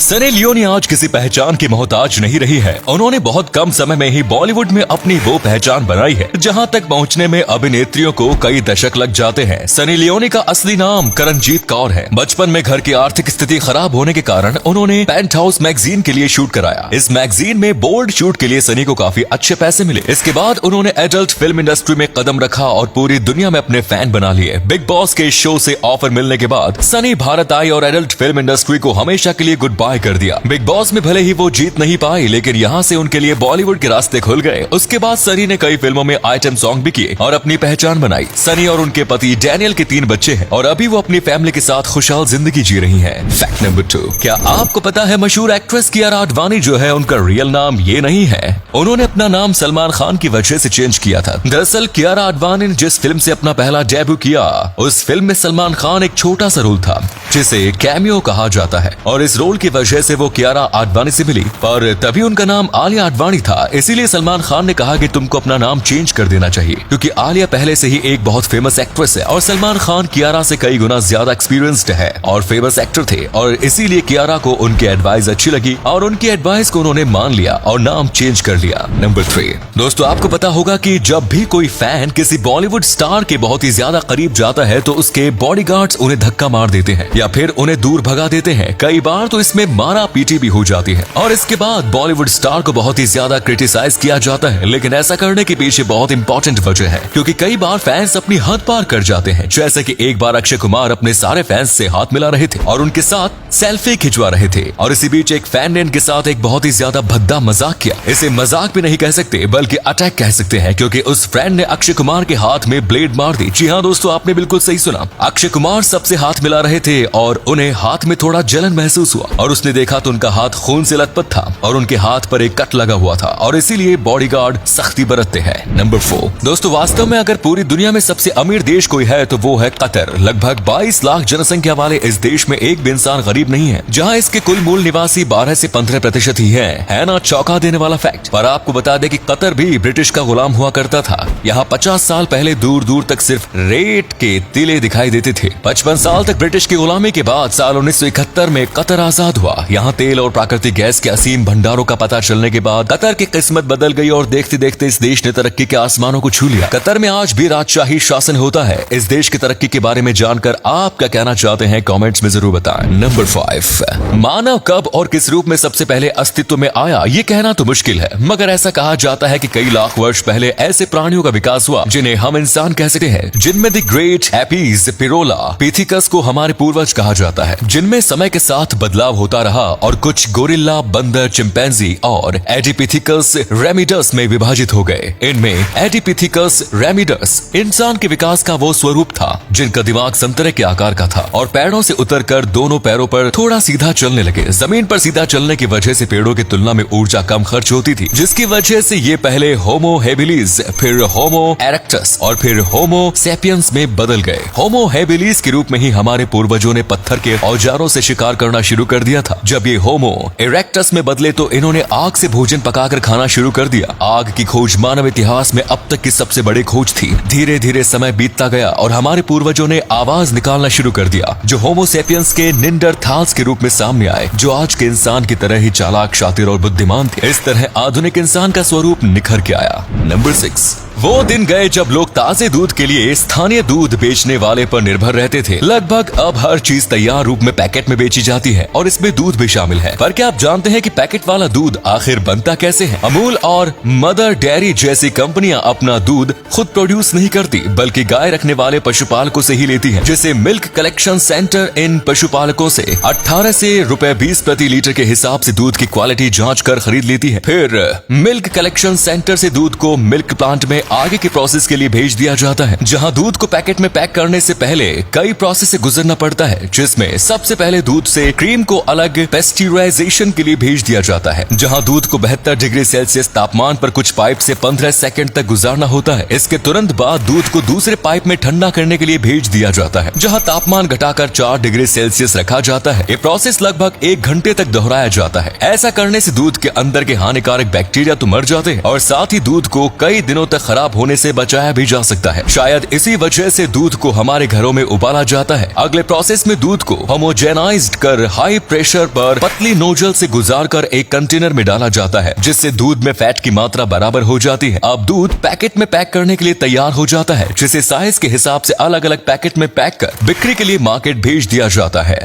Sunny Leone आज किसी पहचान की मोहताज नहीं रही है। उन्होंने बहुत कम समय में ही बॉलीवुड में अपनी वो पहचान बनाई है जहां तक पहुंचने में अभिनेत्रियों को कई दशक लग जाते हैं। सनी लियोनी का असली नाम करणजीत कौर है। बचपन में घर की आर्थिक स्थिति खराब होने के कारण उन्होंने पेंट हाउस मैगजीन के लिए शूट कराया। इस मैगजीन में बोल्ड शूट के लिए सनी को काफी अच्छे पैसे मिले। इसके बाद उन्होंने एडल्ट फिल्म इंडस्ट्री में कदम रखा और पूरी दुनिया में अपने फैन बना लिए। बिग बॉस के शो से ऑफर मिलने के बाद सनी भारत आई और एडल्ट फिल्म इंडस्ट्री को हमेशा के लिए गुड बाय कर दिया। बिग बॉस में भले ही वो जीत नहीं पाई, लेकिन यहाँ से उनके लिए बॉलीवुड के रास्ते खुल गए। उसके बाद सनी ने कई फिल्मों में आइटम सॉन्ग भी किए और अपनी पहचान बनाई। सनी और उनके पति डैनियल के 3 बच्चे हैं और अभी वो अपनी फैमिली के साथ खुशहाल जिंदगी जी रही हैं। फैक्ट नंबर 2, क्या आपको पता है मशहूर एक्ट्रेस कियारा आडवाणी जो है उनका रियल नाम ये नहीं है। उन्होंने अपना नाम सलमान खान की वजह से चेंज किया था। दरअसल कियारा आडवाणी ने जिस फिल्म से अपना पहला डेब्यू किया, उस फिल्म में सलमान खान एक छोटा सा रोल था जिसे कैमियो कहा जाता है और इस रोल की वजह से वो कियारा आडवाणी से मिली, पर तभी उनका नाम आलिया आडवाणी था। इसीलिए सलमान खान ने कहा कि तुमको अपना नाम चेंज कर देना चाहिए, क्योंकि आलिया पहले से ही एक बहुत फेमस एक्ट्रेस है और सलमान खान कियारा से कई गुना ज्यादा एक्सपीरियंस्ड है और फेमस एक्टर थे, और इसीलिए कियारा को उनकी एडवाइस अच्छी लगी और उनकी एडवाइस को उन्होंने मान लिया और नाम चेंज कर लिया। नंबर 3, दोस्तों आपको पता होगा कि जब भी कोई फैन किसी बॉलीवुड स्टार के बहुत ही ज्यादा करीब जाता है तो उसके बॉडीगार्ड्स उन्हें धक्का मार देते हैं या फिर उन्हें दूर भगा देते हैं। कई बार तो इसमें मारा पीटी भी हो जाती है और इसके बाद बॉलीवुड स्टार को बहुत ही ज्यादा क्रिटिसाइज किया जाता है। लेकिन ऐसा करने के पीछे बहुत इंपॉर्टेंट वजह है, क्योंकि कई बार फैंस अपनी हद पार कर जाते हैं। जैसे कि एक बार अक्षय कुमार अपने सारे फैंस से हाथ मिला रहे थे और उनके साथ सेल्फी खिंचवा रहे थे और इसी बीच एक फैन ने इनके साथ एक बहुत ही ज्यादा भद्दा मजाक किया। इसे मजाक भी नहीं कह सकते बल्कि अटैक कह सकते हैं, क्योंकि उस फ्रेंड ने अक्षय कुमार के हाथ में ब्लेड मार दी। जी हाँ दोस्तों, आपने बिल्कुल सही सुना। अक्षय कुमार सबसे हाथ मिला रहे थे और उन्हें हाथ में थोड़ा जलन महसूस हुआ और उसने देखा तो उनका हाथ खून से लथपथ था और उनके हाथ पर एक कट लगा हुआ था और इसीलिए बॉडीगार्ड सख्ती बरतते हैं। नंबर 4, दोस्तों वास्तव में अगर पूरी दुनिया में सबसे अमीर देश कोई है तो वो है कतर। लगभग 22 लाख जनसंख्या वाले इस देश में एक भी इंसान गरीब नहीं है, जहाँ इसके कुल मूल निवासी 12 से 15% ही है ना चौंका देने वाला फैक्ट। पर आपको बता दे कि कतर भी ब्रिटिश का गुलाम हुआ करता था। यहाँ 50 साल पहले दूर दूर तक सिर्फ रेत के टीले दिखाई देते थे। 55 साल तक ब्रिटिश की गुलामी के बाद साल 1971 में कतर आजाद हुआ। यहाँ तेल और प्राकृतिक गैस के असीम भंडारों का पता चलने के बाद कतर की किस्मत बदल गई और देखते देखते इस देश ने तरक्की के आसमानों को छू लिया। कतर में आज भी राजशाही शासन होता है। इस देश की तरक्की के बारे में जानकर आप क्या कहना चाहते हैं कमेंट्स में जरूर बताएं। नंबर 5, मानव कब और किस रूप में सबसे पहले अस्तित्व में आया ये कहना तो मुश्किल है, मगर ऐसा कहा जाता है कि कई लाख वर्ष पहले ऐसे प्राणियों का विकास हुआ जिन्हें हम इंसान कह सकते हैं, जिनमें द ग्रेट एपीज पिरोला पिथिकस को हमारे पूर्वज कहा जाता है, जिनमें समय के साथ बदलाव होता रहा और कुछ गोरिल्ला, बंदर, चिंपैंजी और एडिपिथिकस रेमिडस में विभाजित हो गए। इनमें एडिपिथिकस रेमिडस इंसान के विकास का वो स्वरूप था जिनका दिमाग संतरे के आकार का था और पैरों से उतरकर दोनों पैरों पर थोड़ा सीधा चलने लगे। जमीन पर सीधा चलने की वजह से पेड़ों की तुलना में ऊर्जा कम खर्च होती थी, जिसकी वजह से ये पहले होमो हेबिलिस, फिर होमो इरेक्टस और फिर होमो सेपियंस में बदल गए। होमो हेबिलिस के रूप में ही हमारे पूर्वजों ने पत्थर के औजारों से शिकार करना शुरू कर दिया था। जब ये होमो इरेक्टस में बदले तो इन्होंने आग से भोजन पकाकर खाना शुरू कर दिया। आग की खोज मानव इतिहास में अब तक की सबसे बड़ी खोज थी। धीरे धीरे समय बीतता गया और हमारे पूर्वजों ने आवाज निकालना शुरू कर दिया, जो होमो सेपियंस के निंडरथाल्स के रूप में सामने आए, जो आज के इंसान की तरह ही चालाक, शातिर और बुद्धिमान थे। इस तरह आधुनिक इंसान का स्वरूप निखर के आया। नंबर 6, वो दिन गए जब लोग ताजे दूध के लिए स्थानीय दूध बेचने वाले पर निर्भर रहते थे। लगभग अब हर चीज तैयार रूप में पैकेट में बेची जाती है और इसमें दूध भी शामिल है। पर क्या आप जानते हैं कि पैकेट वाला दूध आखिर बनता कैसे है? अमूल और मदर डेयरी जैसी कंपनियां अपना दूध खुद प्रोड्यूस नहीं करती, बल्कि गाय रखने वाले पशुपालकों से ही लेती है। जैसे मिल्क कलेक्शन सेंटर इन पशुपालकों से 18 से ₹20 प्रति लीटर के हिसाब से दूध की क्वालिटी जाँच कर खरीद लेती है। फिर मिल्क कलेक्शन सेंटर से दूध को मिल्क प्लांट में आगे के प्रोसेस के लिए भेज दिया जाता है, जहां दूध को पैकेट में पैक करने से पहले कई प्रोसेस से गुजरना पड़ता है, जिसमें सबसे पहले दूध से क्रीम को अलग पेस्चराइजेशन के लिए भेज दिया जाता है, जहां दूध को 72 डिग्री सेल्सियस तापमान पर कुछ पाइप से 15 सेकंड तक गुजारना होता है। इसके तुरंत बाद दूध को दूसरे पाइप में ठंडा करने के लिए भेज दिया जाता है, जहां तापमान घटाकर 4 डिग्री सेल्सियस रखा जाता है। ये प्रोसेस लगभग 1 घंटे तक दोहराया जाता है। ऐसा करने से दूध के अंदर के हानिकारक बैक्टीरिया तो मर जाते हैं और साथ ही दूध को कई दिनों तक खराब होने से बचाया भी जा सकता है। शायद इसी वजह से दूध को हमारे घरों में उबाला जाता है। अगले प्रोसेस में दूध को होमोजेनाइज्ड कर हाई प्रेशर पर पतली नोजल से गुजारकर एक कंटेनर में डाला जाता है, जिससे दूध में फैट की मात्रा बराबर हो जाती है। अब दूध पैकेट में पैक करने के लिए तैयार हो जाता है, जिसे साइज के हिसाब से अलग अलग पैकेट में पैक कर बिक्री के लिए मार्केट भेज दिया जाता है।